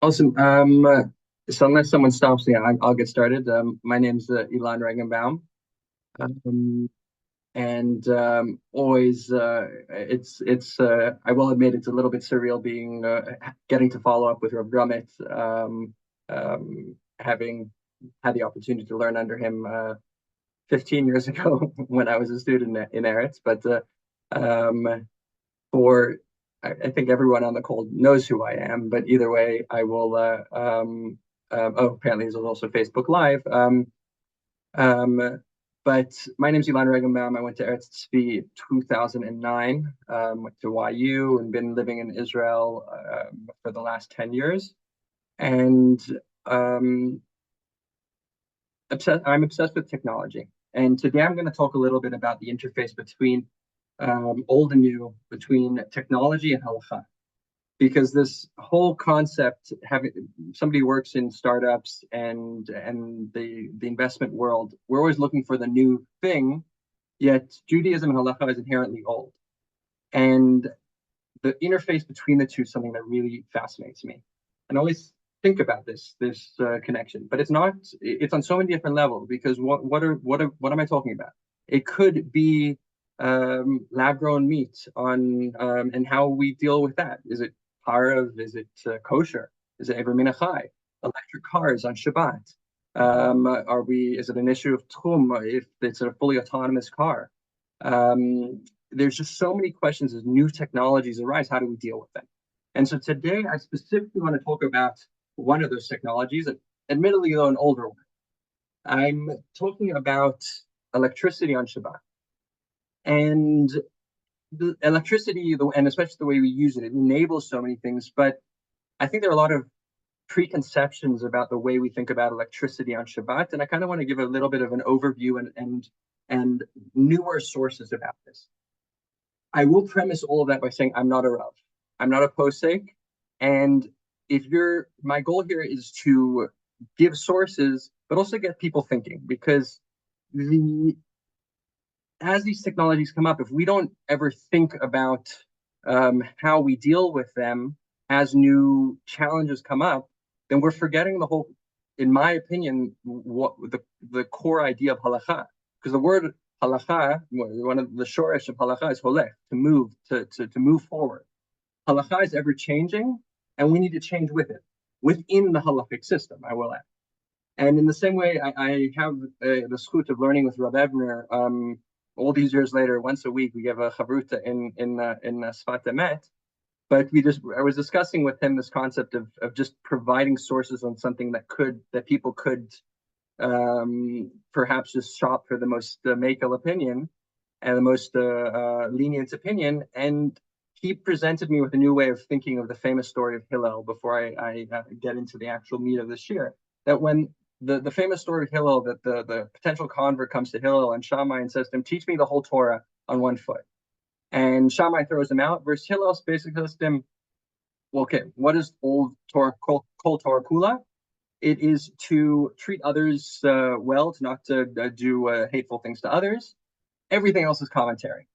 Awesome. So unless someone stops me, I'll get started. My name's Elon Regenbaum. Um, and always I will admit it's a little bit surreal being getting to follow up with Rob Grummet, having had the opportunity to learn under him 15 years ago when I was a student in Eretz. But um, for I think everyone on the call knows who I am, but either way, I will. Oh, apparently, there's also Facebook Live. Um, but my name's Ilan Regenbaum. I went to Eretz Tzvi 2009, went to YU, and been living in Israel for the last 10 years. And um, I'm obsessed with technology. And today I'm going to talk a little bit about the interface between old and new, between technology and halacha, because this whole concept, having somebody who works in startups and the investment world, we're always looking for the new thing, yet Judaism and halacha is inherently old, and the interface between the two is something that really fascinates me, and I always think about this connection. But it's on so many different levels, because what am I talking about? It could be lab grown meat on and how we deal with that. Is it harav? Is it kosher? Is it ever minachai? Electric cars on Shabbat? Are we? Is it an issue of tchum if it's a fully autonomous car? There's just so many questions as new technologies arise. How do we deal with them? And so today, I specifically want to talk about one of those technologies, admittedly, though, an older one. I'm talking about electricity on Shabbat. And the electricity, and especially the way we use it, it enables so many things. But I think there are a lot of preconceptions about the way we think about electricity on Shabbat. And I kind of want to give a little bit of an overview and newer sources about this. I will premise all of that by saying I'm not a Rav. I'm not a posek. And if you're, my goal here is to give sources, but also get people thinking, because the as these technologies come up, if we don't ever think about how we deal with them as new challenges come up, then we're forgetting the whole, in my opinion, what the core idea of halacha. Because the word halacha, one of the shoresh of halacha is holech, to move, to move forward. Halacha is ever changing, and we need to change with it, within the halachic system, I will add. And in the same way, I have the schut of learning with Rab Evner. All these years later, once a week, we give a chavruta in Sfat Emet. But I was discussing with him this concept of just providing sources on something that people could perhaps just shop for the most makel opinion and the most lenient opinion. And he presented me with a new way of thinking of the famous story of Hillel before I get into the actual meat of this year. That when the famous story of Hillel, that the potential convert comes to Hillel and Shammai and says to him, teach me the whole Torah on one foot. And Shammai throws him out, versus Hillel basically says to him, well, okay, what is old Torah, kol Torah kula? It is to treat others well, to not do hateful things to others. Everything else is commentary.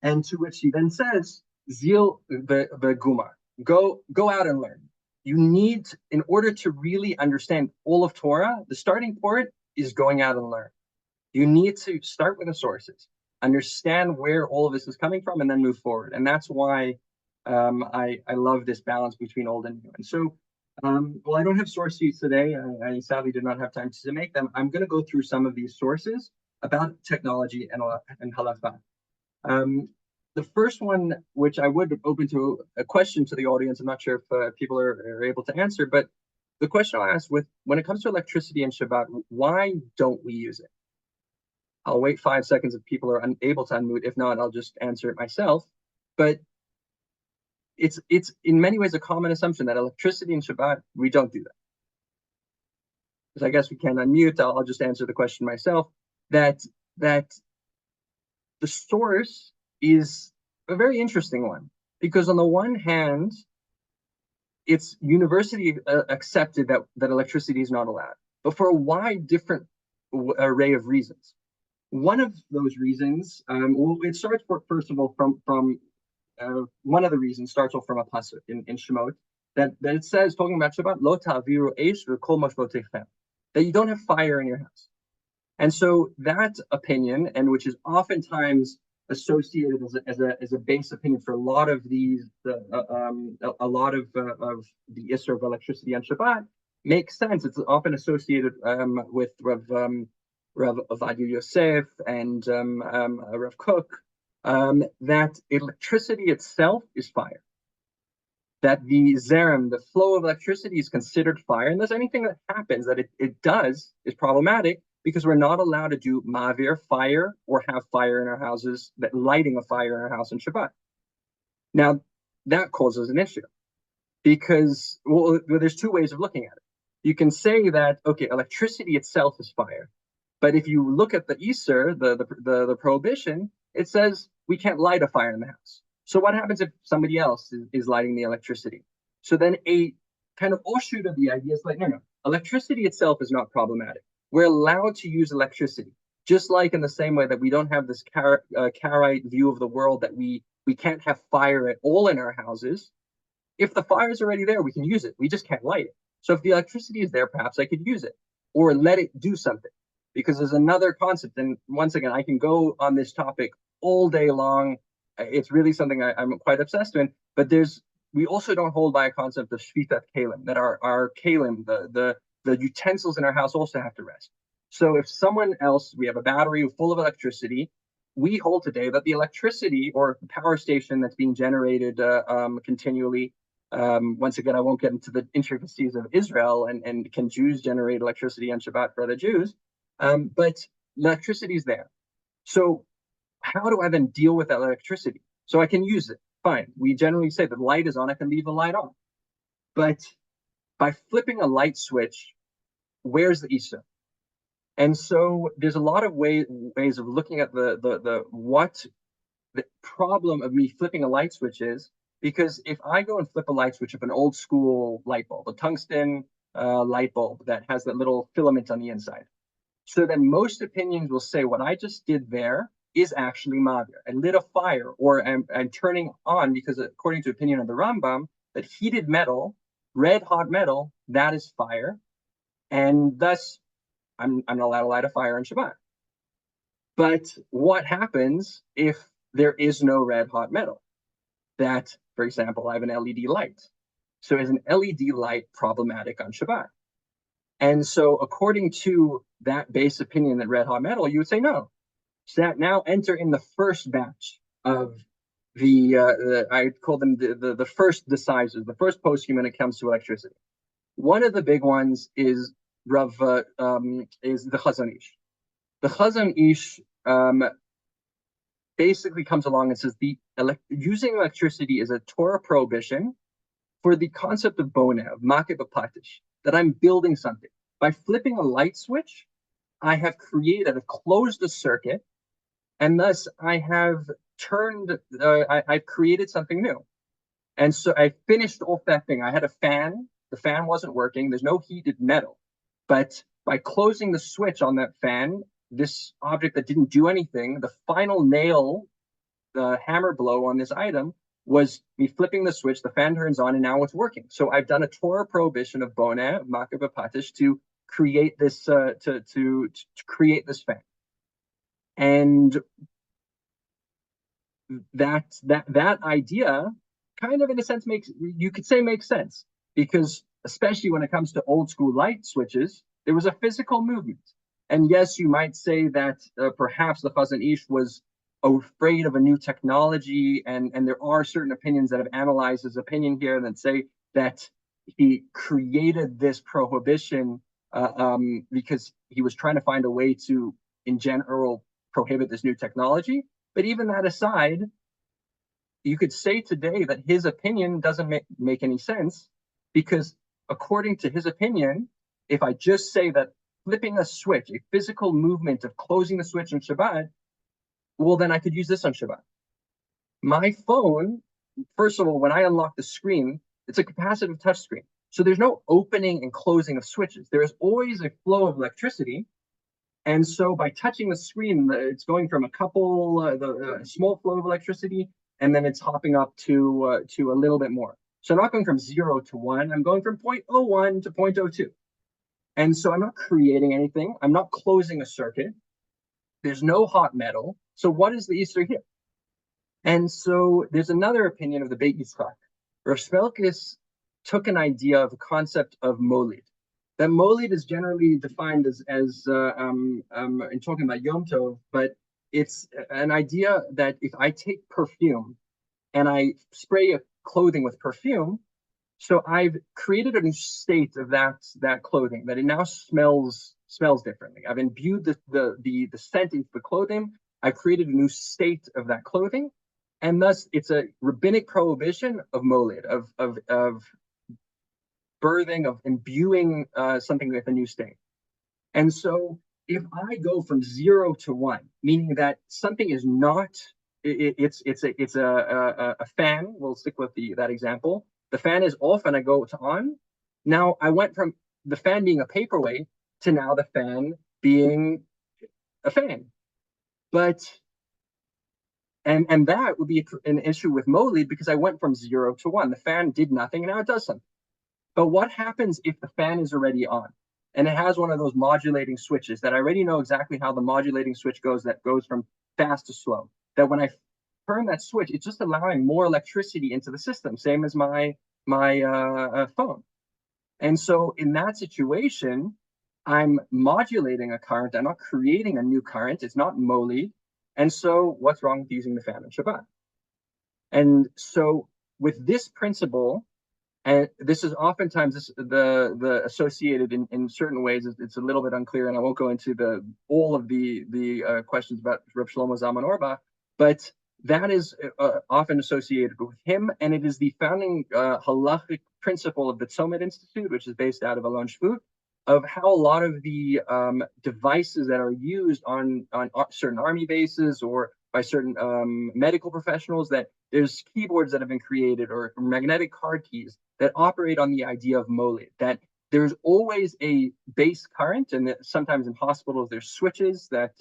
And to which he then says, Zeal the Gumar, go out and learn. You need, in order to really understand all of Torah, the starting point is going out and learn. You need to start with the sources, understand where all of this is coming from, and then move forward. And that's why I love this balance between old and new. And so, well, I don't have source sheets today. I sadly did not have time to make them. I'm going to go through some of these sources about technology and halakha. Um, the first one, which I would open to a question to the audience, I'm not sure if people are able to answer, but the question I'll ask with when it comes to electricity and Shabbat, why don't we use it? I'll wait 5 seconds if people are unable to unmute. If not, I'll just answer it myself. But it's in many ways a common assumption that electricity and Shabbat, we don't do that. Because I guess we can't unmute. I'll just answer the question myself. That the source is a very interesting one, because on the one hand, it's university accepted that electricity is not allowed, but for a wide different array of reasons. One of those reasons, well, it starts first of all from one of the reasons starts off from a pasuk in Shemot, that it says, talking about Shabbat, lo ta'aviru eish v'kol mashvotechem, that you don't have fire in your house. And so that opinion, and which is oftentimes associated as a base opinion for a lot of these, a lot of the issue of electricity on Shabbat, makes sense. It's often associated with Rav Ovadia Yosef and Rav Kook, that electricity itself is fire. That the zerem, the flow of electricity, is considered fire, and thus anything that happens that it does is problematic, because we're not allowed to do mavir, fire, or have fire in our houses, that lighting a fire in our house on Shabbat. Now, that causes an issue, because, well, there's two ways of looking at it. You can say that, okay, electricity itself is fire, but if you look at the Iser, the prohibition, it says we can't light a fire in the house. So what happens if somebody else is lighting the electricity? So then a kind of offshoot of the idea is like, no, electricity itself is not problematic. We're allowed to use electricity, just like in the same way that we don't have this Karaite view of the world that we can't have fire at all in our houses. If the fire is already there, we can use it. We just can't light it. So if the electricity is there, perhaps I could use it or let it do something. Because there's another concept, and once again, I can go on this topic all day long. It's really something I'm quite obsessed with. But we also don't hold by a concept of shvitat kalim, that our kalim, the utensils in our house, also have to rest. So if someone else, we have a battery full of electricity, we hold today that the electricity or power station that's being generated continually. Once again, I won't get into the intricacies of Israel and can Jews generate electricity on Shabbat for other Jews. But electricity is there. So how do I then deal with that electricity? So I can use it. Fine. We generally say the light is on, I can leave the light on. But by flipping a light switch, where's the Isa? And so there's a lot of ways of looking at what the problem of me flipping a light switch is, because if I go and flip a light switch of an old school light bulb, a tungsten light bulb that has that little filament on the inside, so then most opinions will say what I just did there is actually mavir. I lit a fire, or I'm turning on, because according to opinion of the Rambam, that heated metal, red hot metal, that is fire, and thus I'm not allowed to light a fire on Shabbat. But what happens if there is no red hot metal? That, for example, I have an LED light. So is an LED light problematic on Shabbat? And so according to that base opinion that red hot metal, you would say no. So that now enter in the first batch of I call them the first decisors, the first poskim when it comes to electricity. One of the big ones is the Chazon Ish. The Chazon Ish basically comes along and says using electricity is a Torah prohibition for the concept of bona, of makeh b'patish, that I'm building something. By flipping a light switch, I've closed a circuit, and thus I have I've created something new. And so I finished off that thing. I had a fan. The fan wasn't working. There's no heated metal. But by closing the switch on that fan, this object that didn't do anything, the final nail, the hammer blow on this item, was me flipping the switch, the fan turns on, and now it's working. So I've done a Torah prohibition of bona, of makeh b'patish, to create this to create this fan. And that idea kind of, in a sense, makes sense, because especially when it comes to old school light switches, there was a physical movement. And yes, you might say that perhaps the Chazon Ish was afraid of a new technology, and there are certain opinions that have analyzed his opinion here that say that he created this prohibition because he was trying to find a way to, in general, prohibit this new technology. But even that aside, you could say today that his opinion doesn't make any sense, because according to his opinion, if I just say that flipping a switch, a physical movement of closing the switch on Shabbat, well, then I could use this on Shabbat. My phone, first of all, when I unlock the screen, it's a capacitive touch screen. So there's no opening and closing of switches. There is always a flow of electricity. And so by touching the screen, it's going from a small flow of electricity, and then it's hopping up to a little bit more. So I'm not going from 0 to 1. I'm going from 0.01 to 0.02. And so I'm not creating anything. I'm not closing a circuit. There's no hot metal. So what is the Easter here? And so there's another opinion of the Beit Yitzchak. Rav Shmelkis took an idea of a concept of molid. That molid is generally defined as in talking about Yom Tov, but it's an idea that if I take perfume and I spray a clothing with perfume, so I've created a new state of that clothing, that it now smells differently. I've imbued the scent into the clothing. I've created a new state of that clothing, and thus it's a rabbinic prohibition of molid, of birthing, of imbuing something with a new state. And so if I go from 0 to 1, meaning that something is not, it's a fan. We'll stick with that example. The fan is off and I go to on. Now I went from the fan being a paperweight to now the fan being a fan. But and that would be an issue with molid, because I went from 0 to 1. The fan did nothing and now it does something. But what happens if the fan is already on and it has one of those modulating switches that I already know exactly how the modulating switch goes, that goes from fast to slow? That when I turn that switch, it's just allowing more electricity into the system, same as my phone. And so in that situation, I'm modulating a current. I'm not creating a new current. It's not molid. And so what's wrong with using the fan on Shabbat? And so with this principle, and this is oftentimes the associated in certain ways, it's a little bit unclear, and I won't go into all of the questions about Reb Shlomo Zalman Auerbach, but that is often associated with him, and it is the founding halachic principle of the Tzomet Institute, which is based out of Alon Shvut, of how a lot of the devices that are used on certain army bases or by certain medical professionals, that there's keyboards that have been created or magnetic card keys that operate on the idea of molid, that there's always a base current, and that sometimes in hospitals there's switches that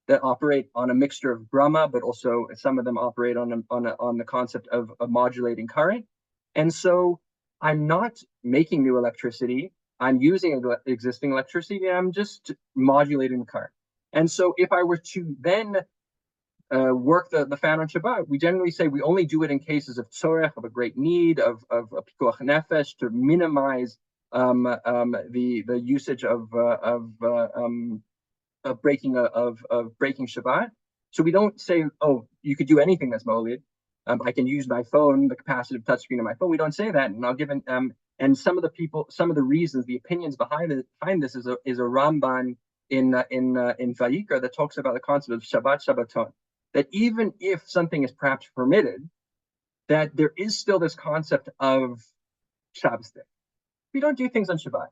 that operate on a mixture of Brahma, but also some of them operate on the concept of a modulating current. And so I'm not making new electricity. I'm using existing electricity, and I'm just modulating the current. And so if I were to then work the fan on Shabbat, we generally say we only do it in cases of tzorech, of a great need, of a pikuach nefesh, to minimize the usage of breaking Shabbat. So we don't say, oh, you could do anything that's molid. I can use my phone, the capacitive touchscreen of my phone. We don't say that, and I'll give and some of the reasons, the opinions behind this is a Ramban in Vayikra that talks about the concept of Shabbat Shabbaton. That even if something is perhaps permitted, that there is still this concept of Shabbos day. We don't do things on Shabbat.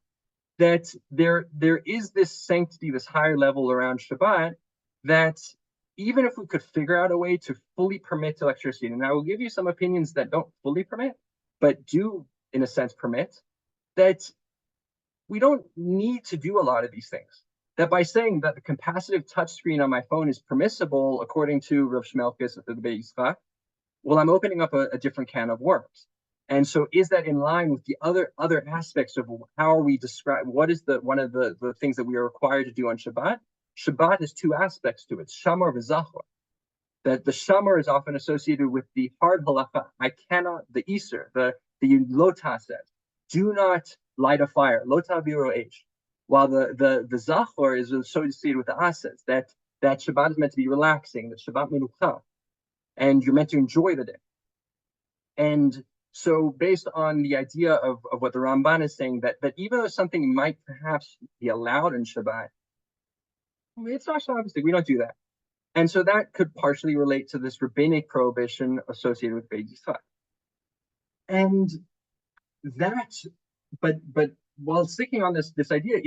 That there is this sanctity, this higher level around Shabbat, that even if we could figure out a way to fully permit electricity, and I will give you some opinions that don't fully permit, but do, in a sense, permit, that we don't need to do a lot of these things. That by saying that the capacitive touchscreen on my phone is permissible, according to Rav Shmelkis at the Beit Yitzchak, well, I'm opening up a different can of worms. And so is that in line with the other aspects of how are we describe, what is one of the things that we are required to do on Shabbat? Shabbat has two aspects to it, shamar v'zachor. That the shamar is often associated with the hard halacha. I cannot, the iser, the lota says, do not light a fire, lota viro h. While the zachor is associated with the asets, that Shabbat is meant to be relaxing, that Shabbat menucha, and you're meant to enjoy the day. And so based on the idea of what the Ramban is saying, that even though something might perhaps be allowed in Shabbat, it's not Shabbos day, we don't do that. And so that could partially relate to this rabbinic prohibition associated with Beit Yitzchak. And that, but while sticking on this idea,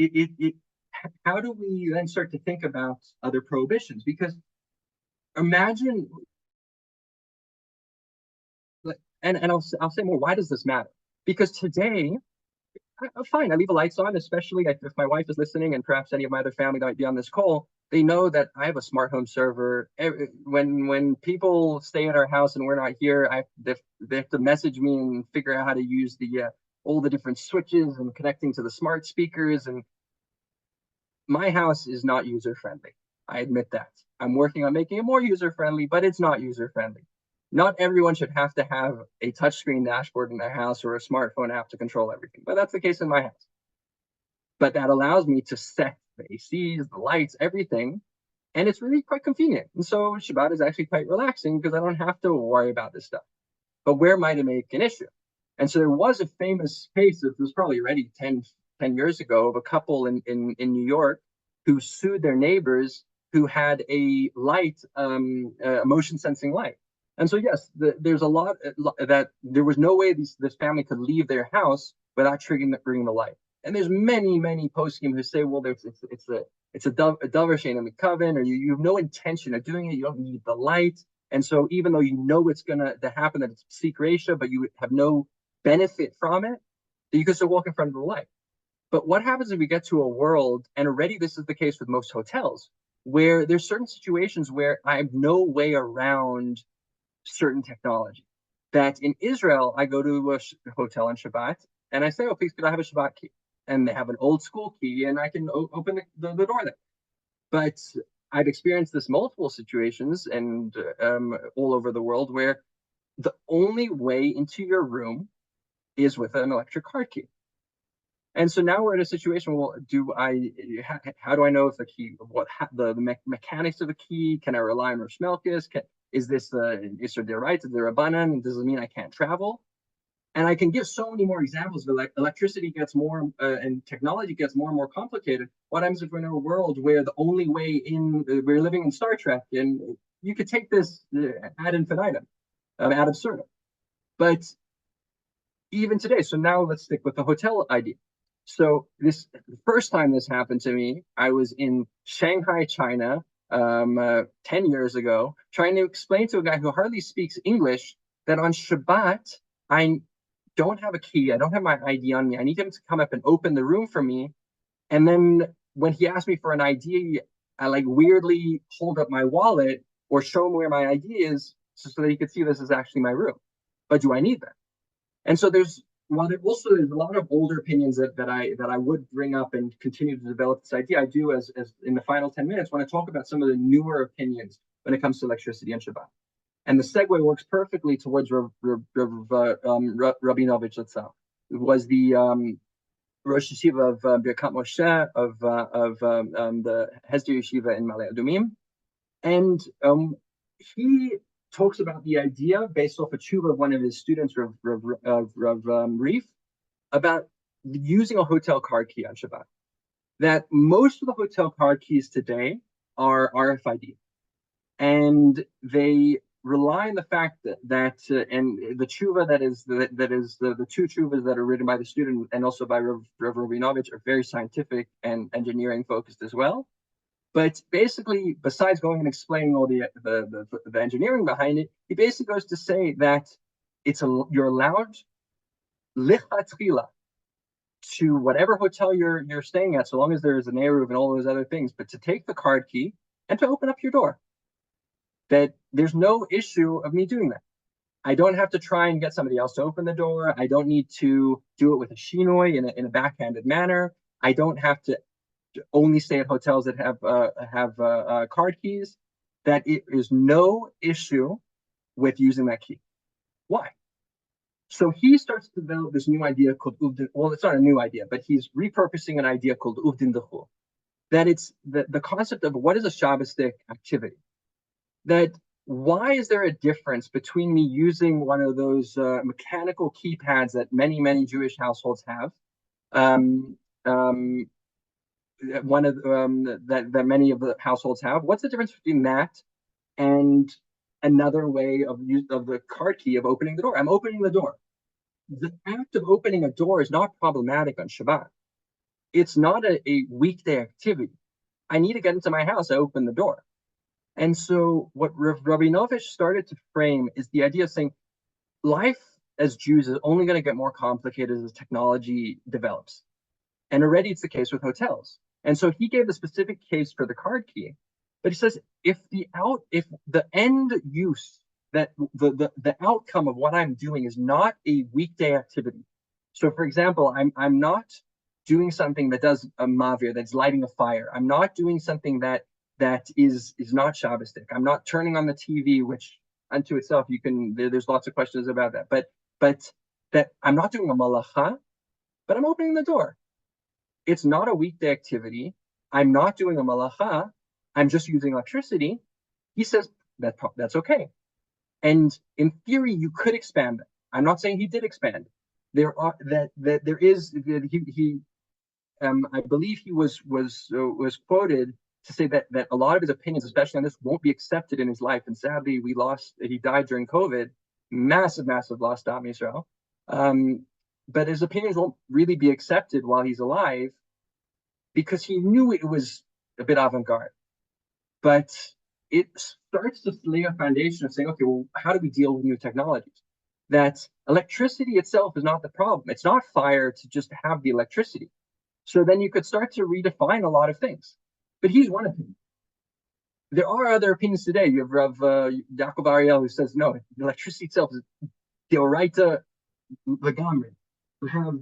how do we then start to think about other prohibitions? Because imagine, and I'll say more, why does this matter? Because today, fine, I leave the lights on, especially if my wife is listening and perhaps any of my other family might be on this call. They know that I have a smart home server. When people stay at our house and we're not here, they have to message me and figure out how to use the all the different switches and connecting to the smart speakers. And my house is not user friendly. I admit that. I'm working on making it more user friendly, but it's not user friendly. Not everyone should have to have a touchscreen dashboard in their house or a smartphone app to control everything, but that's the case in my house. But that allows me to set the ACs, the lights, everything, and it's really quite convenient. And so Shabbat is actually quite relaxing because I don't have to worry about this stuff. But where might it make an issue? And so there was a famous case, it was probably already 10 years ago, of a couple in New York who sued their neighbors who had a light, a motion sensing light. And so, yes, there's a lot that there was no way this family could leave their house without triggering the light. And there's many poskim who say, well, it's a dover shein in the coven, or you have no intention of doing it. You don't need the light. And so even though you know it's going to happen, that it's Psik Resha, but you have no benefit from it, that you can still walk in front of the light. But what happens if we get to a world, and already this is the case with most hotels, where there's certain situations where I have no way around certain technology. That in Israel, I go to a hotel on Shabbat, and I say, oh, please, could I have a Shabbat key? And they have an old school key, and I can open the door there. But I've experienced this multiple situations and all over the world where the only way into your room is with an electric card key. And so now we're in a situation. Well, how do I know if the key, the mechanics of the key? Can I rely on Rosh Melkis? Is this Isser Deraita, the Rabbanan? Does it mean I can't travel? And I can give so many more examples, but like electricity gets more and technology gets more and more complicated. What happens if we're in a world where the only way in, we're living in Star Trek, and you could take this ad infinitum, ad absurdum. But even today, so now let's stick with the hotel idea. So the first time this happened to me, I was in Shanghai, China, 10 years ago, trying to explain to a guy who hardly speaks English that on Shabbat, I don't have a key. I don't have my ID on me. I need him to come up and open the room for me. And then when he asked me for an ID, I like weirdly hold up my wallet or show him where my ID is so that he could see this is actually my room. But do I need that? And so there's a lot of older opinions that I would bring up and continue to develop this idea. I do as in the final 10 minutes want to talk about some of the newer opinions when it comes to electricity and Shabbat. And the segue works perfectly towards Rabinovich itself. It was the Rosh Yeshiva of Birkat Moshe of the Hesder Yeshiva in Ma'ale Adumim. And he talks about the idea based off a tshuva of one of his students, Rav Reef, about using a hotel card key on Shabbat. That most of the hotel card keys today are RFID. And they rely on the fact that and the tshuva that is the two tshuvas that are written by the student and also by Rav Rabinovich are very scientific and engineering focused as well. But basically, besides going and explaining all the engineering behind it, he basically goes to say that you're allowed lichatchila to whatever hotel you're staying at, so long as there is an eruv and all those other things, but to take the card key and to open up your door. That there's no issue of me doing that. I don't have to try and get somebody else to open the door. I don't need to do it with a shinoi in a backhanded manner. I don't have to only stay at hotels that have card keys. That it is no issue with using that key. Why? So he starts to develop this new idea called uvdin. Well, it's not a new idea, but he's repurposing an idea called uvdin dechul. That it's the concept of what is a Shabbosdik activity. That why is there a difference between me using one of those mechanical keypads that many Jewish households have, one of that many of the households have? What's the difference between that and another way of the card key of opening the door? I'm opening the door. The act of opening a door is not problematic on Shabbat. It's not a weekday activity. I need to get into my house. I open the door. And so what Rabinovich started to frame is the idea of saying life as Jews is only going to get more complicated as technology develops. And already it's the case with hotels. And so he gave the specific case for the card key But he says if the end use, that the outcome of what I'm doing is not a weekday activity. So for example, I'm not doing something that does a mavir, that's lighting a fire. I'm not doing something that is not Shabbosdik. I'm not turning on the TV, which unto itself there's lots of questions about that. But that I'm not doing a malacha, but I'm opening the door. It's not a weekday activity. I'm not doing a malacha. I'm just using electricity. He says that's okay. And in theory, you could expand that. I'm not saying he did expand. There are that there is that he I believe he was quoted to say that a lot of his opinions, especially on this, won't be accepted in his life. And sadly, he died during COVID, massive loss to Am Yisrael. But his opinions won't really be accepted while he's alive because he knew it was a bit avant-garde. But it starts to lay a foundation of saying, okay, well, how do we deal with new technologies? That electricity itself is not the problem. It's not fire to just have the electricity. So then you could start to redefine a lot of things. But he's one opinion. There are other opinions today. You have Rav Yaakov Ariel, who says, no, the electricity itself is deoraita legamri. We have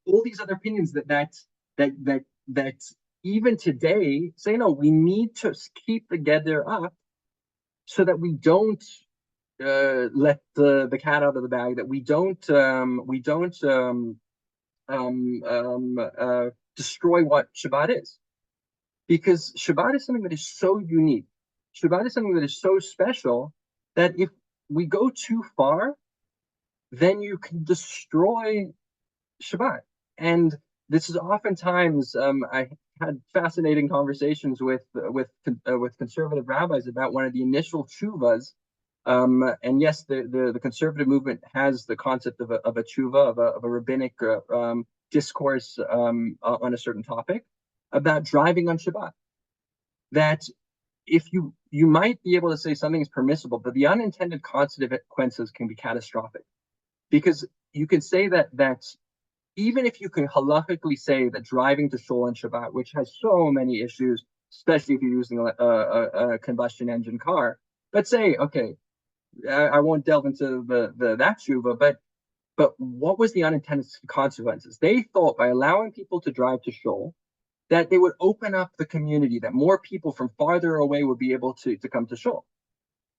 all these other opinions that even today say, no, we need to keep the gather up so that we don't let the cat out of the bag, that we don't destroy what Shabbat is. Because Shabbat is something that is so unique. Shabbat is something that is so special that if we go too far, then you can destroy Shabbat. And this is oftentimes I had fascinating conversations with conservative rabbis about one of the initial tshuvas. And yes, the conservative movement has the concept of a tshuva, of a rabbinic discourse on a certain topic about driving on Shabbat. That if you might be able to say something is permissible, but the unintended consequences can be catastrophic. Because you can say that even if you can halakhically say that driving to shul on Shabbat, which has so many issues, especially if you're using a combustion engine car, but say, okay, I won't delve into that tshuva, but what was the unintended consequences? They thought by allowing people to drive to shul, that they would open up the community, that more people from farther away would be able to come to shul.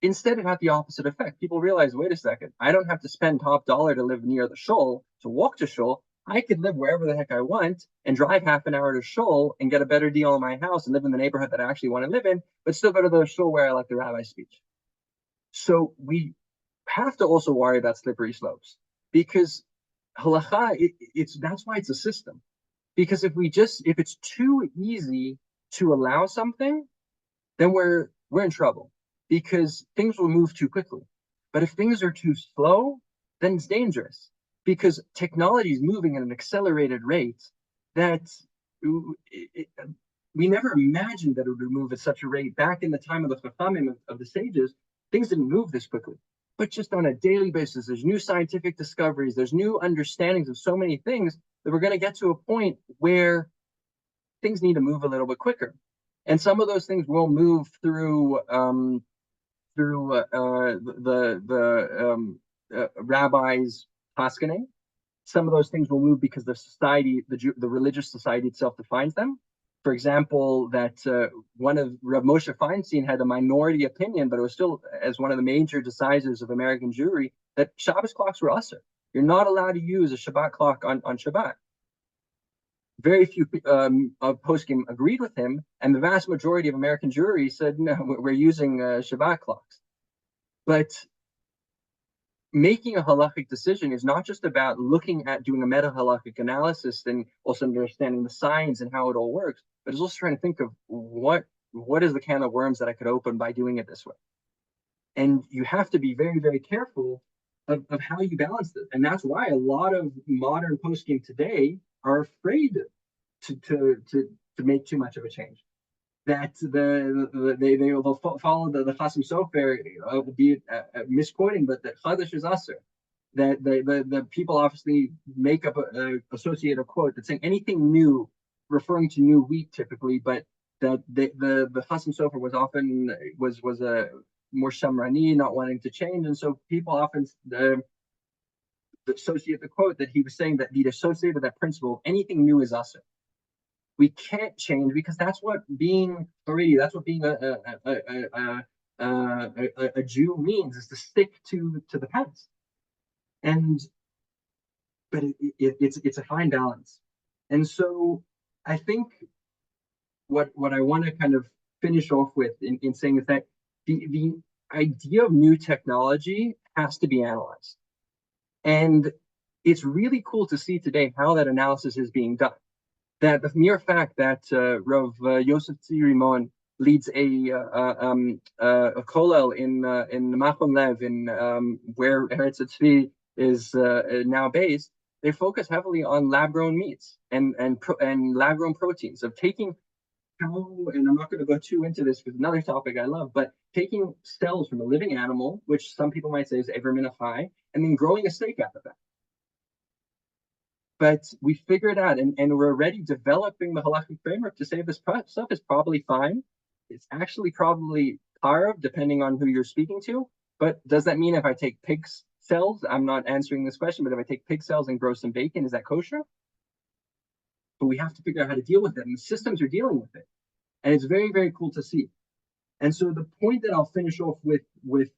Instead, it had the opposite effect. People realized, wait a second, I don't have to spend top dollar to live near the shul, to walk to shul. I could live wherever the heck I want and drive half an hour to shul and get a better deal on my house and live in the neighborhood that I actually want to live in, but still go to the shul where I like the rabbi's speech. So we have to also worry about slippery slopes because halacha, that's why it's a system. Because if it's too easy to allow something, then we're in trouble because things will move too quickly. But if things are too slow, then it's dangerous because technology is moving at an accelerated rate that we never imagined that it would move at such a rate. Back in the time of the Chachamim, of the sages, things didn't move this quickly. But just on a daily basis, there's new scientific discoveries, there's new understandings of so many things that we're going to get to a point where things need to move a little bit quicker. And some of those things will move through rabbis' paskening. Some of those things will move because the society, the religious society itself defines them. For example, that one of Rav Moshe Feinstein had a minority opinion, but it was still, as one of the major decisors of American Jewry, that Shabbos clocks were usher. You're not allowed to use a Shabbat clock on Shabbat. Very few of poskim agreed with him, and the vast majority of American Jewry said, no, we're using Shabbat clocks. But making a halachic decision is not just about looking at doing a meta-halachic analysis and also understanding the science and how it all works, but it's also trying to think of what is the can of worms that I could open by doing it this way. And you have to be very, very careful of how you balance this. And that's why a lot of modern poskim today are afraid to make too much of a change. That they will follow the Chasim Sofer, be it misquoting, but that Chadash is Aser. That the people obviously make up associate a quote that's saying anything new referring to new wheat typically, but that the Chasam Sofer was often was a more Shamrani, not wanting to change, and so people often associate the quote that he was saying that the associate with that principle of anything new is us. We can't change because that's what being Haredi, that's what being a Jew means, is to stick to the past. And but it's a fine balance. And so I think what I want to kind of finish off with in saying is that the idea of new technology has to be analyzed. And it's really cool to see today how that analysis is being done. That the mere fact that Rav Yosef Tzvi leads a kollel in Machon Lev, in where Eretz Tzvi is now based, they focus heavily on lab-grown meats and lab-grown proteins, of taking how, and I'm not going to go too into this because another topic I love, but taking cells from a living animal, which some people might say is Ever Min Achai, and then growing a steak out of that. But we figured out, and we're already developing the halachic framework to say this stuff is probably fine. It's actually probably parv, depending on who you're speaking to. But does that mean if I take pig cells, I'm not answering this question, but if I take pig cells and grow some bacon, is that kosher? But we have to figure out how to deal with it, and the systems are dealing with it. And it's very, very cool to see. And so the point that I'll finish off with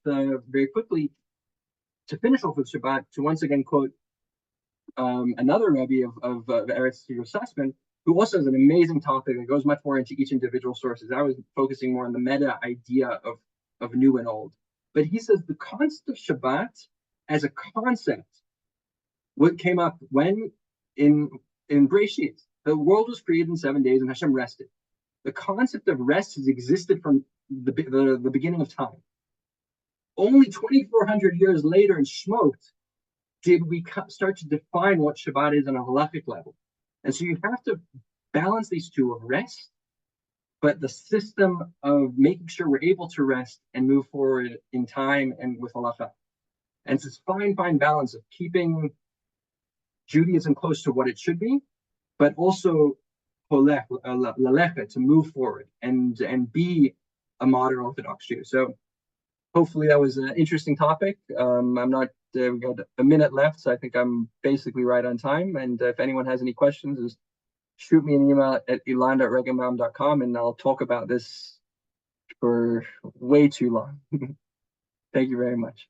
very quickly, to finish off with Shabbat, to once again quote another Rebbe of Eretz Sussman, who also has an amazing topic that goes much more into each individual sources. I was focusing more on the meta idea of new and old. But he says the concept of Shabbat as a concept, what came up when in Breshit, the world was created in 7 days and Hashem rested. The concept of rest has existed from the beginning of time. Only 2,400 years later in Shmot did we start to define what Shabbat is on a halachic level. And so you have to balance these two of rest, but the system of making sure we're able to rest and move forward in time and with halacha. And it's this fine balance of keeping Judaism close to what it should be, but also to move forward and be a modern Orthodox Jew. So hopefully that was an interesting topic. I'm not, we got a minute left, so I think I'm basically right on time. And if anyone has any questions, just shoot me an email at elan@regenbaum.com and I'll talk about this for way too long. Thank you very much.